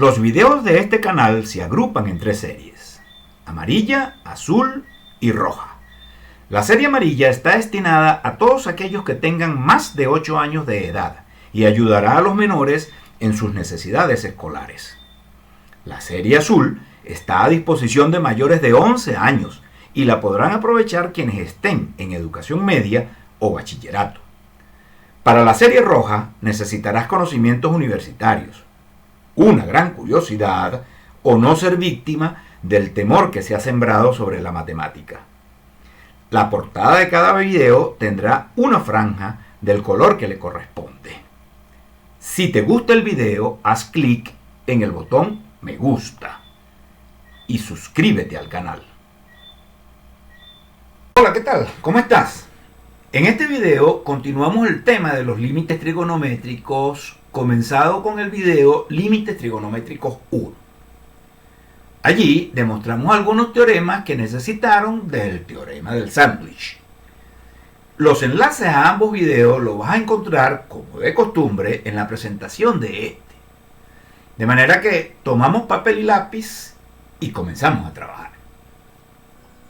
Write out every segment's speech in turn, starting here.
Los videos de este canal se agrupan en tres series: amarilla, azul y roja. La serie amarilla está destinada a todos aquellos que tengan más de 8 años de edad y ayudará a los menores en sus necesidades escolares. La serie azul está a disposición de mayores de 11 años y la podrán aprovechar quienes estén en educación media o bachillerato. Para la serie roja necesitarás conocimientos universitarios, una gran curiosidad o no ser víctima del temor que se ha sembrado sobre la matemática. La portada de cada video tendrá una franja del color que le corresponde. Si te gusta el video, haz clic en el botón me gusta y suscríbete al canal. Hola, ¿qué tal? ¿Cómo estás? En este video continuamos el tema de los límites trigonométricos, comenzado con el video Límites Trigonométricos 1. Allí demostramos algunos teoremas que necesitaron del teorema del sándwich. Los enlaces a ambos videos los vas a encontrar, como de costumbre, en la presentación de este. De manera que tomamos papel y lápiz y comenzamos a trabajar.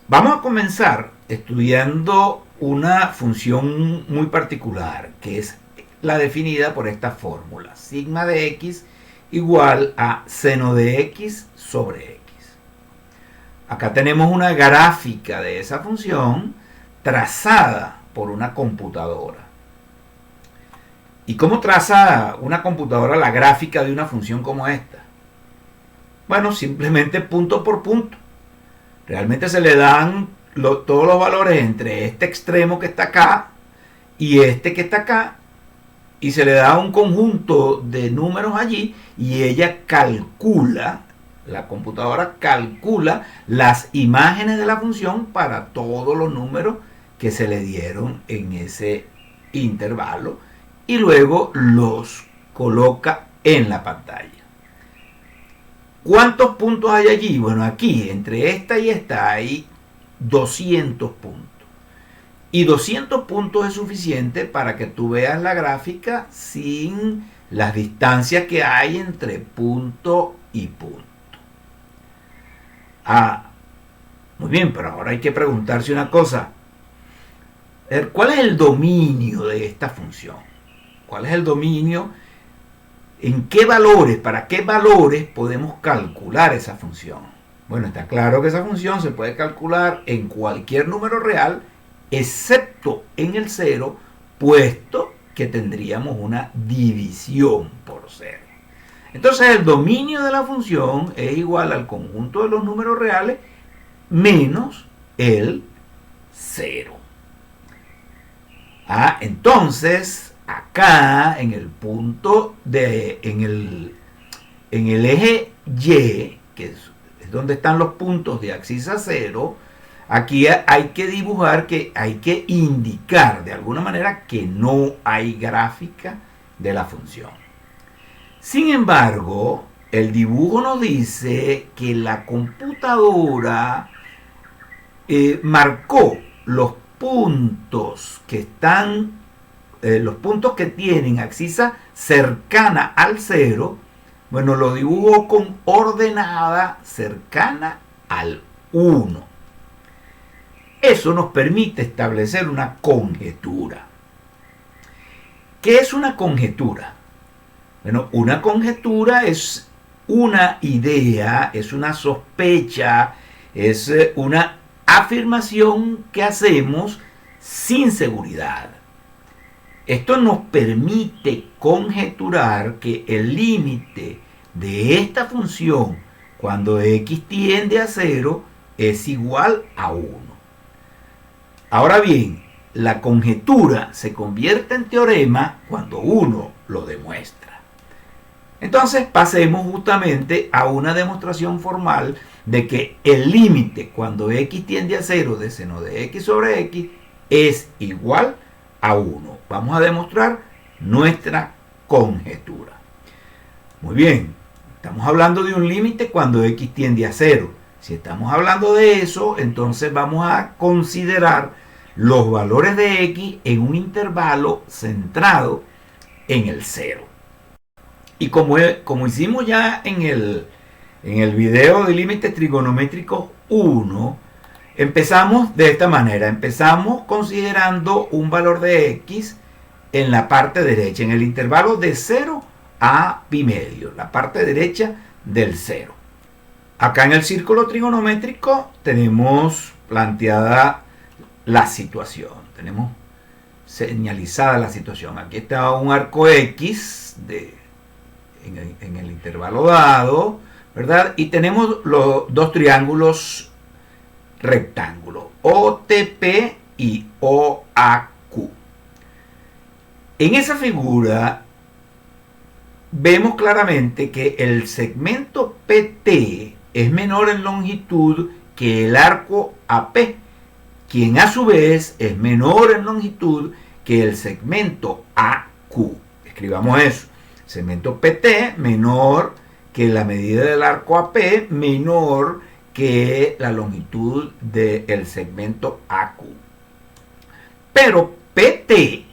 Vamos a comenzar estudiando una función muy particular, que es la definida por esta fórmula: sigma de x igual a seno de x sobre x. Acá tenemos una gráfica de esa función trazada por una computadora. ¿Y cómo traza una computadora la gráfica de una función como esta? Bueno, simplemente punto por punto. Realmente se le dan todos los valores entre este extremo que está acá y este que está acá, y se le da un conjunto de números allí, y ella calcula, la computadora calcula las imágenes de la función para todos los números que se le dieron en ese intervalo, y luego los coloca en la pantalla. ¿Cuántos puntos hay allí? Bueno, aquí entre esta y esta hay 200 puntos. Y 200 puntos es suficiente para que tú veas la gráfica sin las distancias que hay entre punto y punto. Muy bien, pero ahora hay que preguntarse una cosa. ¿Cuál es el dominio de esta función? ¿Cuál es el dominio? ¿En qué valores, para qué valores podemos calcular esa función? Bueno, está claro que esa función se puede calcular en cualquier número real, excepto en el 0, puesto que tendríamos una división por 0. Entonces el dominio de la función es igual al conjunto de los números reales menos el 0. Entonces acá en el punto en el eje Y, que es donde están los puntos de abscisa 0, aquí hay que dibujar, que hay que indicar de alguna manera que no hay gráfica de la función. Sin embargo, el dibujo nos dice que la computadora marcó los puntos que están, los puntos que tienen abscisa cercana al 0. Bueno, lo dibujo con ordenada cercana al 1. Eso nos permite establecer una conjetura. ¿Qué es una conjetura? Bueno, una conjetura es una idea, es una sospecha, es una afirmación que hacemos sin seguridad. Esto nos permite conjeturar que el límite de esta función cuando x tiende a 0 es igual a 1. Ahora bien, la conjetura se convierte en teorema cuando uno lo demuestra. Entonces pasemos justamente a una demostración formal de que el límite cuando x tiende a 0 de seno de x sobre x es igual a 1. Vamos a demostrar nuestra conjetura. Muy bien, estamos hablando de un límite cuando x tiende a 0. Si estamos hablando de eso, entonces vamos a considerar los valores de x en un intervalo centrado en el 0. Y como hicimos ya en el video de límites trigonométricos 1, empezamos de esta manera. Empezamos considerando un valor de x en la parte derecha, en el intervalo de 0 a pi medio, la parte derecha del 0. Acá en el círculo trigonométrico tenemos planteada la situación, tenemos señalizada la situación. Aquí está un arco X en el intervalo dado, ¿verdad? Y tenemos los dos triángulos rectángulos, OTP y OAQ. En esa figura vemos claramente que el segmento PT es menor en longitud que el arco AP, quien a su vez es menor en longitud que el segmento AQ. Escribamos eso. Segmento PT menor que la medida del arco AP, menor que la longitud del segmento AQ. Pero PT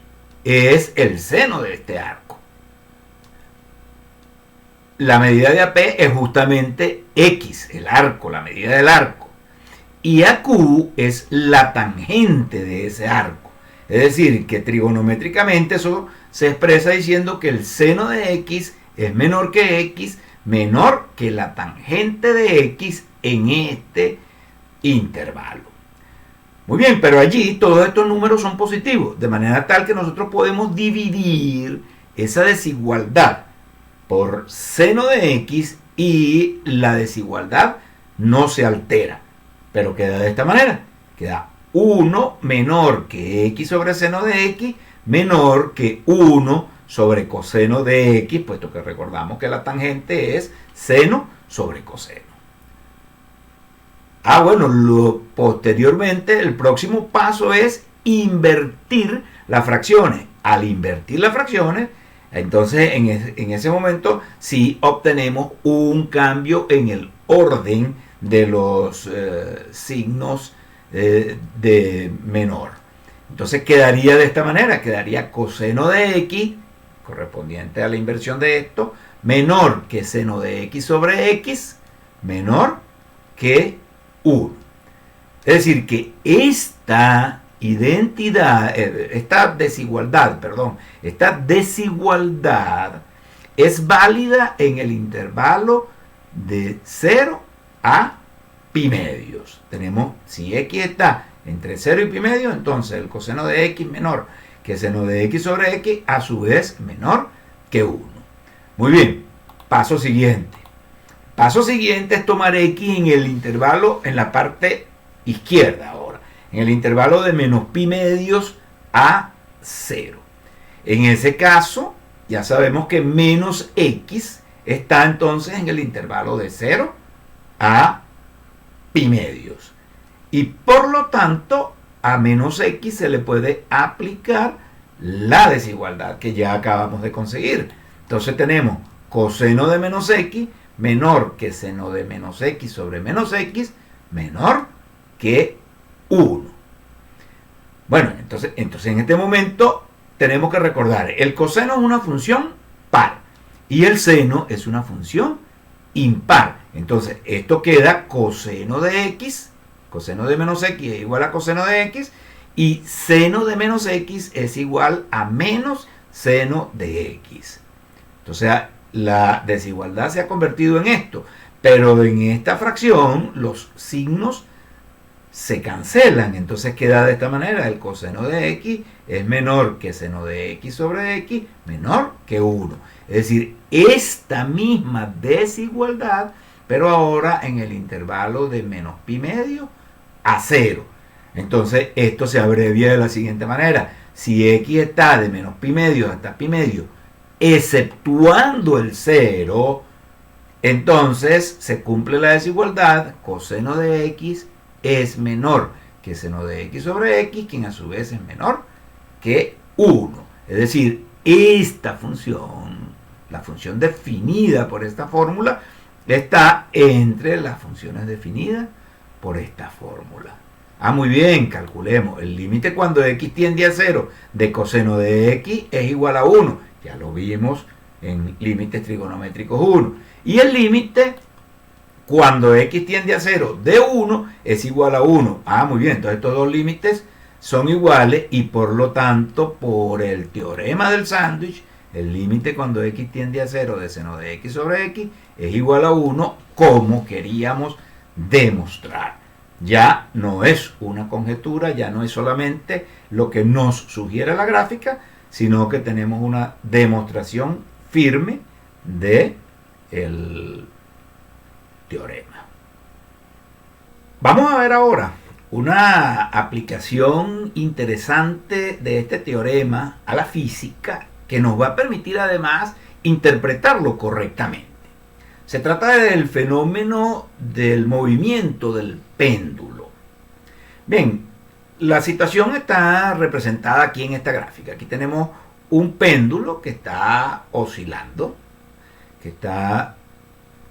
es el seno de este arco. La medida de AP es justamente X, el arco, la medida del arco. Y AQ es la tangente de ese arco. Es decir, que trigonométricamente eso se expresa diciendo que el seno de X es menor que X, menor que la tangente de X en este intervalo. Muy bien, pero allí todos estos números son positivos, de manera tal que nosotros podemos dividir esa desigualdad por seno de X y la desigualdad no se altera, pero queda de esta manera. Queda 1 menor que X sobre seno de X menor que 1 sobre coseno de X, puesto que recordamos que la tangente es seno sobre coseno. Bueno, posteriormente el próximo paso es invertir las fracciones. Al invertir las fracciones, entonces en ese momento sí obtenemos un cambio en el orden de los signos de menor. Entonces quedaría de esta manera, quedaría coseno de X, correspondiente a la inversión de esto, menor que seno de X sobre X, menor que 1. Es decir, que esta desigualdad es válida en el intervalo de 0 a pi medios. Tenemos, si X está entre 0 y pi medio, entonces el coseno de X menor que seno de X sobre X, a su vez menor que 1. Muy bien, paso siguiente. Paso siguiente es tomar X en el intervalo, en la parte izquierda ahora, en el intervalo de menos pi medios a 0. En ese caso, ya sabemos que menos X está entonces en el intervalo de 0 a pi medios. Y por lo tanto, a menos X se le puede aplicar la desigualdad que ya acabamos de conseguir. Entonces tenemos coseno de menos X menor que seno de menos X sobre menos X menor que 1. Bueno, entonces en este momento tenemos que recordar, el coseno es una función par y el seno es una función impar. Entonces esto queda coseno de X, coseno de menos X es igual a coseno de X, y seno de menos X es igual a menos seno de X. Entonces la desigualdad se ha convertido en esto, pero en esta fracción los signos se cancelan, entonces queda de esta manera, el coseno de X es menor que seno de X sobre X menor que 1. Es decir, esta misma desigualdad, pero ahora en el intervalo de menos pi medio a 0. Entonces esto se abrevia de la siguiente manera: si X está de menos pi medio hasta pi medio, exceptuando el 0, entonces se cumple la desigualdad, coseno de X es menor que seno de X sobre X, quien a su vez es menor que 1. Es decir, esta función, la función definida por esta fórmula, está entre las funciones definidas por esta fórmula. Muy bien, calculemos. El límite cuando X tiende a 0 de coseno de X es igual a 1. Ya lo vimos en límites trigonométricos 1. Y el límite, cuando x tiende a 0 de 1, es igual a 1. Ah, muy bien, entonces estos dos límites son iguales y por lo tanto, por el teorema del sándwich, el límite cuando x tiende a 0 de seno de x sobre x es igual a 1, como queríamos demostrar. Ya no es una conjetura, ya no es solamente lo que nos sugiere la gráfica, sino que tenemos una demostración firme de el teorema. Vamos a ver ahora una aplicación interesante de este teorema a la física que nos va a permitir además interpretarlo correctamente. Se trata del fenómeno del movimiento del péndulo. Bien, la situación está representada aquí en esta gráfica. Aquí tenemos un péndulo que está oscilando, que está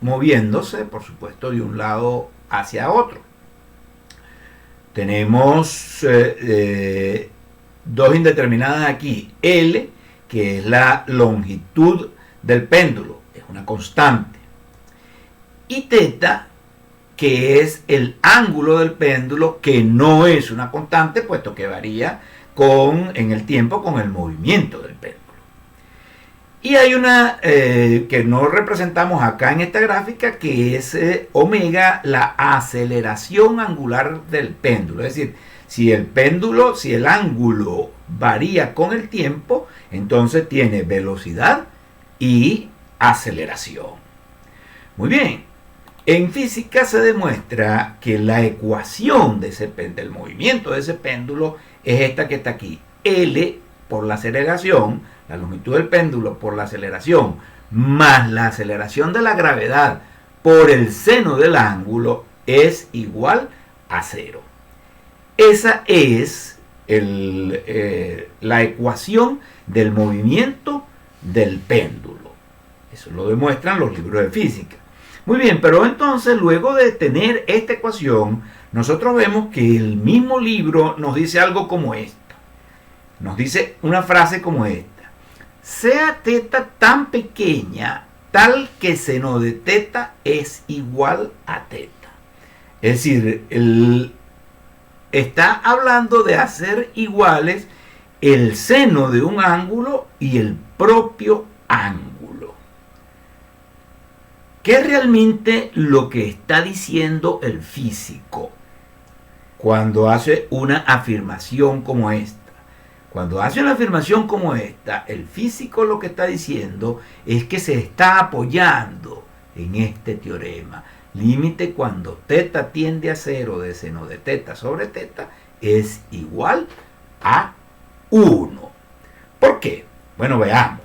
moviéndose, por supuesto, de un lado hacia otro. Tenemos dos indeterminadas aquí. L, que es la longitud del péndulo, es una constante. Y teta, que es el ángulo del péndulo, que no es una constante, puesto que varía en el tiempo con el movimiento del péndulo. Y hay una que no representamos acá en esta gráfica, que es omega, la aceleración angular del péndulo. Es decir, si el ángulo varía con el tiempo, entonces tiene velocidad y aceleración. Muy bien, en física se demuestra que la ecuación del movimiento de ese péndulo es esta que está aquí. L por la aceleración, la longitud del péndulo por la aceleración, más la aceleración de la gravedad por el seno del ángulo es igual a 0. Esa es la ecuación del movimiento del péndulo. Eso lo demuestran los libros de física. Muy bien, pero entonces luego de tener esta ecuación, nosotros vemos que el mismo libro nos dice algo como esta. Nos dice una frase como esta. Sea teta tan pequeña, tal que seno de teta es igual a teta. Es decir, está hablando de hacer iguales el seno de un ángulo y el propio ángulo. ¿Qué es realmente lo que está diciendo el físico cuando hace una afirmación como esta? Cuando hace una afirmación como esta, el físico lo que está diciendo es que se está apoyando en este teorema. Límite cuando teta tiende a 0 de seno de teta sobre teta es igual a 1. ¿Por qué? Bueno, veamos.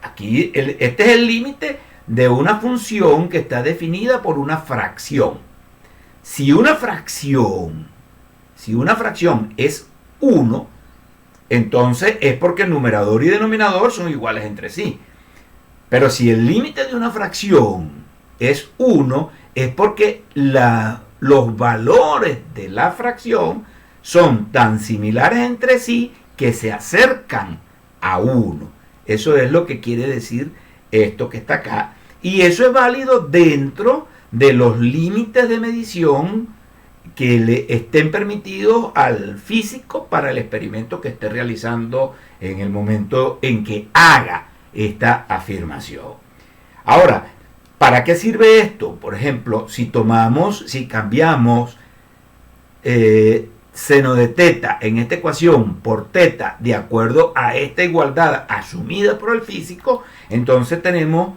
Aquí este es el límite de una función que está definida por una fracción. Si una fracción es 1, entonces es porque el numerador y denominador son iguales entre sí. Pero si el límite de una fracción es 1, es porque los valores de la fracción son tan similares entre sí que se acercan a 1. Eso es lo que quiere decir esto que está acá. Y eso es válido dentro de los límites de medición que le estén permitidos al físico para el experimento que esté realizando en el momento en que haga esta afirmación. Ahora, ¿para qué sirve esto? Por ejemplo, si cambiamos seno de teta en esta ecuación por teta de acuerdo a esta igualdad asumida por el físico, entonces tenemos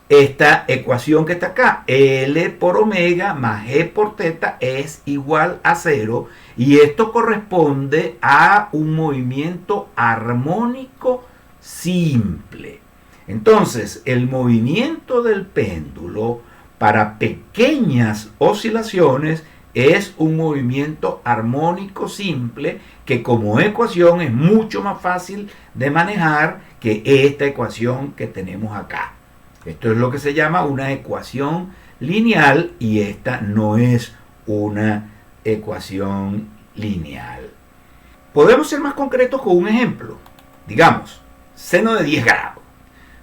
esta ecuación que está acá, L por omega más G por teta es igual a 0, y esto corresponde a un movimiento armónico simple. Entonces, el movimiento del péndulo para pequeñas oscilaciones es un movimiento armónico simple que como ecuación es mucho más fácil de manejar que esta ecuación que tenemos acá. Esto es lo que se llama una ecuación lineal y esta no es una ecuación lineal. Podemos ser más concretos con un ejemplo. Digamos, seno de 10 grados.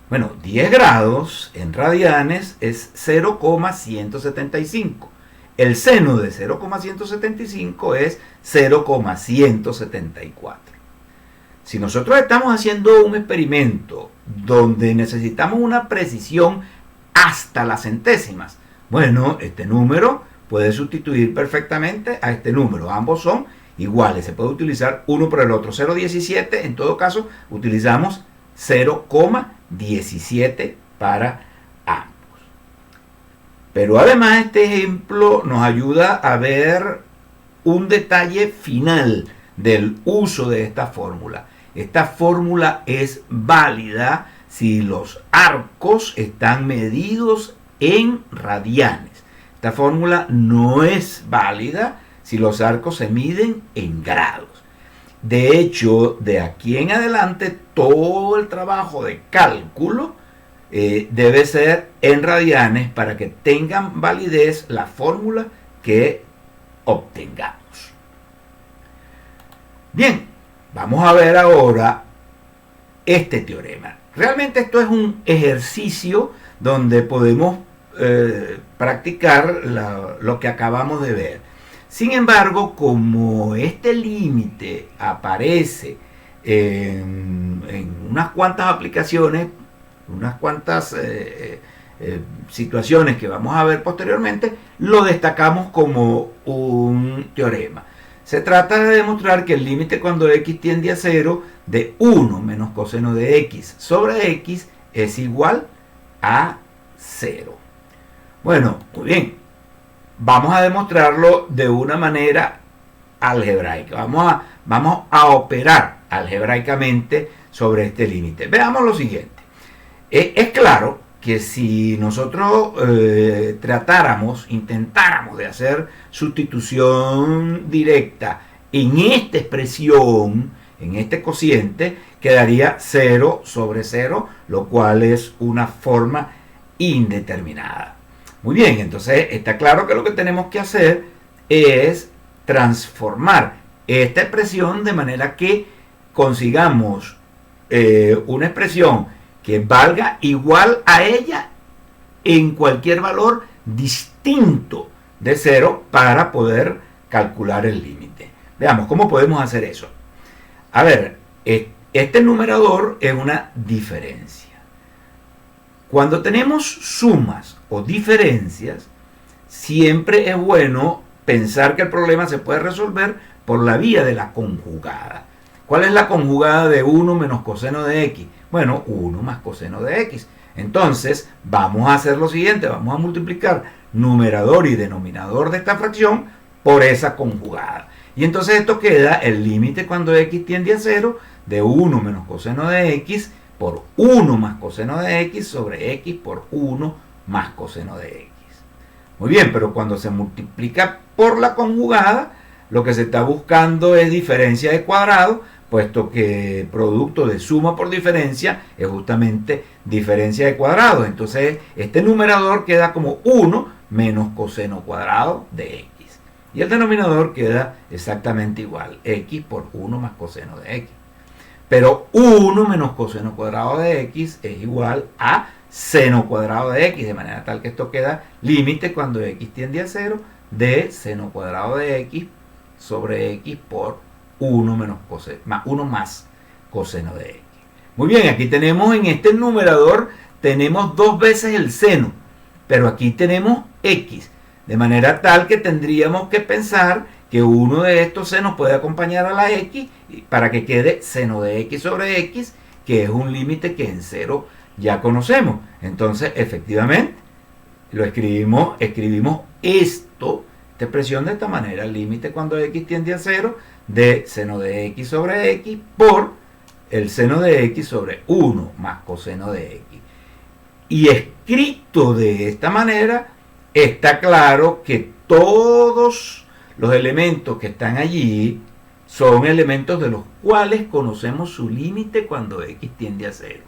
Bueno, 10 grados en radianes es 0,175. El seno de 0,175 es 0,174. Si nosotros estamos haciendo un experimento donde necesitamos una precisión hasta las centésimas, bueno, este número puede sustituir perfectamente a este número. Ambos son iguales. Se puede utilizar uno por el otro. 0,17, en todo caso, utilizamos 0,17 para ambos. Pero además este ejemplo nos ayuda a ver un detalle final del uso de esta fórmula. Esta fórmula es válida si los arcos están medidos en radianes. Esta fórmula no es válida si los arcos se miden en grados. De hecho, de aquí en adelante, todo el trabajo de cálculo debe ser en radianes para que tengan validez la fórmula que obtengamos. Bien, vamos a ver ahora este teorema. Realmente esto es un ejercicio donde podemos practicar lo que acabamos de ver. Sin embargo, como este límite aparece en unas cuantas aplicaciones, unas cuantas situaciones que vamos a ver posteriormente, lo destacamos como un teorema. Se trata de demostrar que el límite cuando x tiende a 0 de 1 menos coseno de x sobre x es igual a 0. Bueno, muy bien. Vamos a demostrarlo de una manera algebraica. Vamos a operar algebraicamente sobre este límite. Veamos lo siguiente. Es claro que si nosotros intentáramos de hacer sustitución directa en esta expresión, en este cociente, quedaría 0 sobre 0, lo cual es una forma indeterminada. Muy bien, entonces está claro que lo que tenemos que hacer es transformar esta expresión de manera que consigamos una expresión que valga igual a ella en cualquier valor distinto de 0 para poder calcular el límite. Veamos cómo podemos hacer eso. A ver, este numerador es una diferencia. Cuando tenemos sumas o diferencias, siempre es bueno pensar que el problema se puede resolver por la vía de la conjugada. ¿Cuál es la conjugada de 1 menos coseno de x? Bueno, 1 más coseno de x. Entonces, vamos a hacer lo siguiente, vamos a multiplicar numerador y denominador de esta fracción por esa conjugada. Y entonces esto queda el límite cuando x tiende a 0 de 1 menos coseno de x por 1 más coseno de x sobre x por 1 más coseno de x. Muy bien, pero cuando se multiplica por la conjugada, lo que se está buscando es diferencia de cuadrado, puesto que producto de suma por diferencia es justamente diferencia de cuadrado. Entonces este numerador queda como 1 menos coseno cuadrado de x. Y el denominador queda exactamente igual, x por 1 más coseno de x. Pero 1 menos coseno cuadrado de x es igual a seno cuadrado de x, de manera tal que esto queda límite cuando x tiende a 0 de seno cuadrado de x sobre x por 1 más coseno de x. Muy bien, aquí tenemos en este numerador, tenemos dos veces el seno, pero aquí tenemos x, de manera tal que tendríamos que pensar que uno de estos senos puede acompañar a la x para que quede seno de x sobre x, que es un límite que en 0 ya conocemos. Entonces, efectivamente, lo escribimos esta expresión de esta manera: el límite cuando x tiende a 0 de seno de x sobre x por el seno de x sobre 1 más coseno de x. Y escrito de esta manera, está claro que todos los elementos que están allí son elementos de los cuales conocemos su límite cuando x tiende a 0.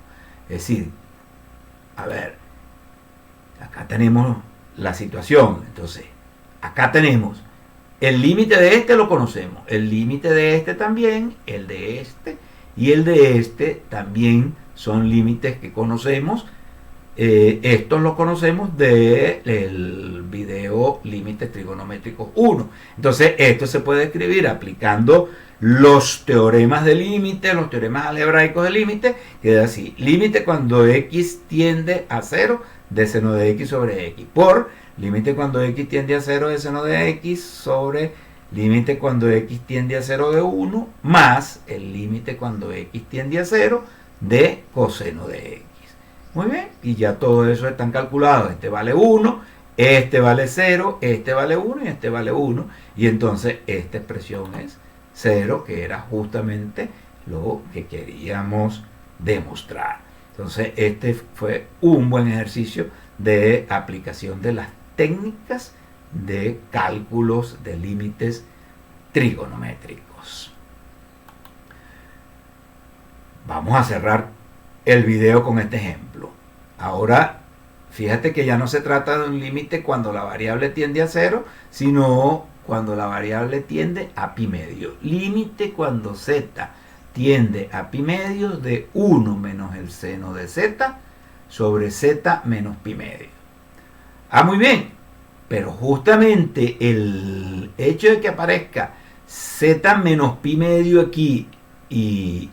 Es decir, a ver, acá tenemos la situación. Entonces, acá tenemos el límite de este, lo conocemos, el límite de este también, el de este y el de este también son límites que conocemos. Estos los conocemos del video límites trigonométricos 1. Entonces esto se puede escribir aplicando los teoremas de límite, los teoremas algebraicos de límite. Queda así: límite cuando x tiende a 0 de seno de x sobre x por límite cuando x tiende a 0 de seno de x sobre límite cuando x tiende a 0 de 1 más el límite cuando x tiende a 0 de coseno de x. Muy bien, y ya todo eso están calculados. Este vale 1, este vale 0, este vale 1 y este vale 1. Y entonces esta expresión es 0, que era justamente lo que queríamos demostrar. Entonces este fue un buen ejercicio de aplicación de las técnicas de cálculos de límites trigonométricos. Vamos a cerrar el video con este ejemplo. Ahora, fíjate que ya no se trata de un límite cuando la variable tiende a 0, sino cuando la variable tiende a pi medio. Límite cuando z tiende a pi medio de 1 menos el seno de z sobre z menos pi medio. Muy bien, pero justamente el hecho de que aparezca z menos pi medio aquí y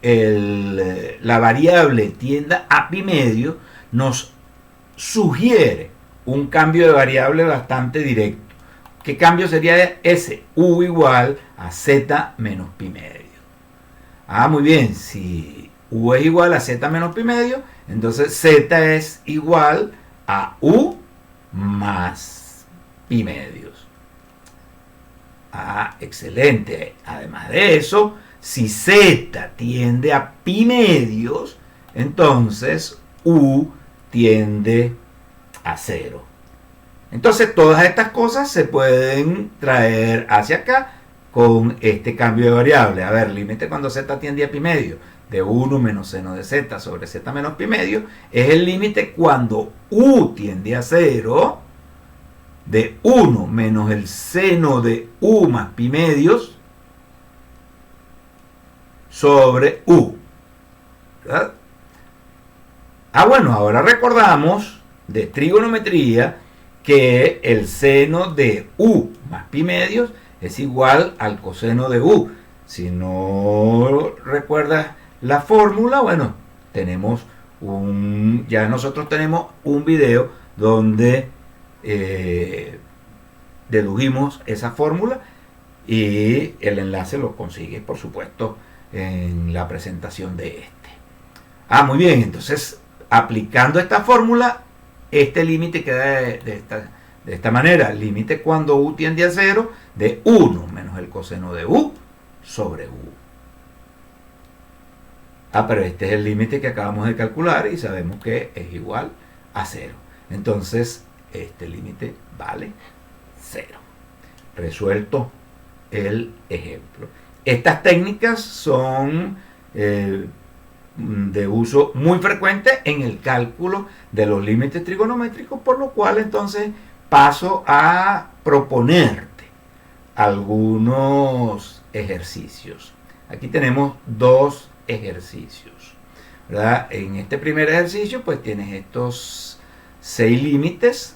la variable tienda a pi medio nos sugiere un cambio de variable bastante directo. ¿Qué cambio sería ese? U igual a z menos pi medio. Muy bien, si u es igual a z menos pi medio, entonces z es igual a u más pi medios. Excelente. Además de eso, si z tiende a pi medios, entonces u tiende a 0. Entonces todas estas cosas se pueden traer hacia acá con este cambio de variable. A ver, límite cuando z tiende a pi medio de 1 menos seno de z sobre z menos pi medio es el límite cuando u tiende a 0 de 1 menos el seno de u más pi medios sobre u. ¿Verdad? Bueno, ahora recordamos de trigonometría que el seno de u más pi medios es igual al coseno de u. Si no recuerdas la fórmula, bueno, ya nosotros tenemos un video donde dedujimos esa fórmula y el enlace lo consigues, por supuesto, en la presentación de este. Muy bien, entonces aplicando esta fórmula, este límite queda de esta manera: límite cuando u tiende a 0 de 1 menos el coseno de u sobre u. Pero este es el límite que acabamos de calcular y sabemos que es igual a 0. Entonces este límite vale 0. Resuelto el ejemplo. Estas técnicas son de uso muy frecuente en el cálculo de los límites trigonométricos, por lo cual entonces paso a proponerte algunos ejercicios. Aquí tenemos dos ejercicios, ¿verdad? En este primer ejercicio pues tienes estos 6 límites.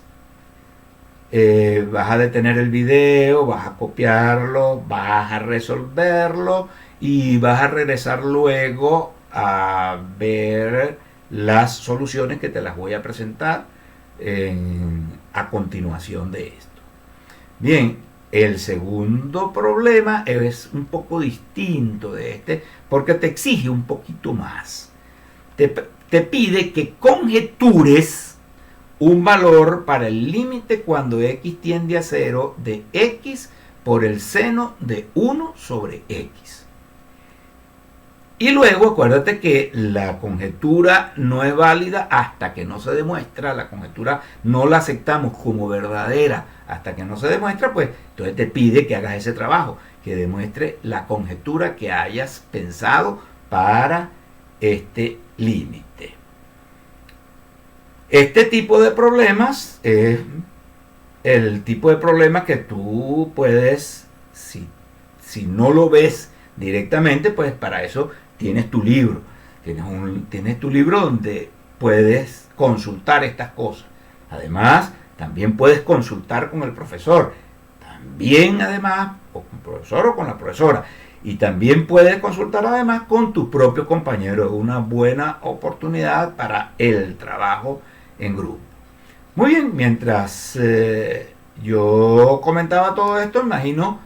Vas a detener el video, vas a copiarlo, vas a resolverlo y vas a regresar luego a ver las soluciones que te las voy a presentar a continuación de esto. Bien, el segundo problema es un poco distinto de este porque te exige un poquito más. Te pide que conjetures un valor para el límite cuando x tiende a 0 de x por el seno de 1 sobre x. Y luego acuérdate que la conjetura no es válida hasta que no se demuestra. La conjetura no la aceptamos como verdadera hasta que no se demuestra, pues entonces te pide que hagas ese trabajo, que demuestre la conjetura que hayas pensado para este límite. Este tipo de problemas es el tipo de problema que tú puedes, si no lo ves directamente, pues para eso tienes tu libro. Tienes tu libro donde puedes consultar estas cosas. Además, también puedes consultar con el profesor. También, además, o con el profesor o con la profesora. Y también puedes consultar además con tu propio compañero. Es una buena oportunidad para el trabajo en grupo. Muy bien, mientras yo comentaba todo esto, imagino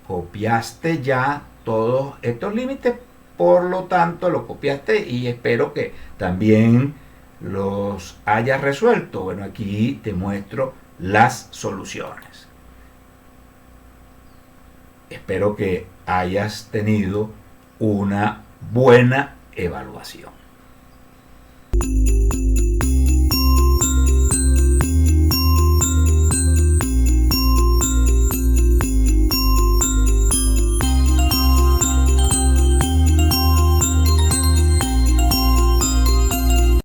copiaste ya todos estos límites, por lo tanto lo copiaste y espero que también los hayas resuelto. Bueno, aquí te muestro las soluciones. Espero que hayas tenido una buena evaluación.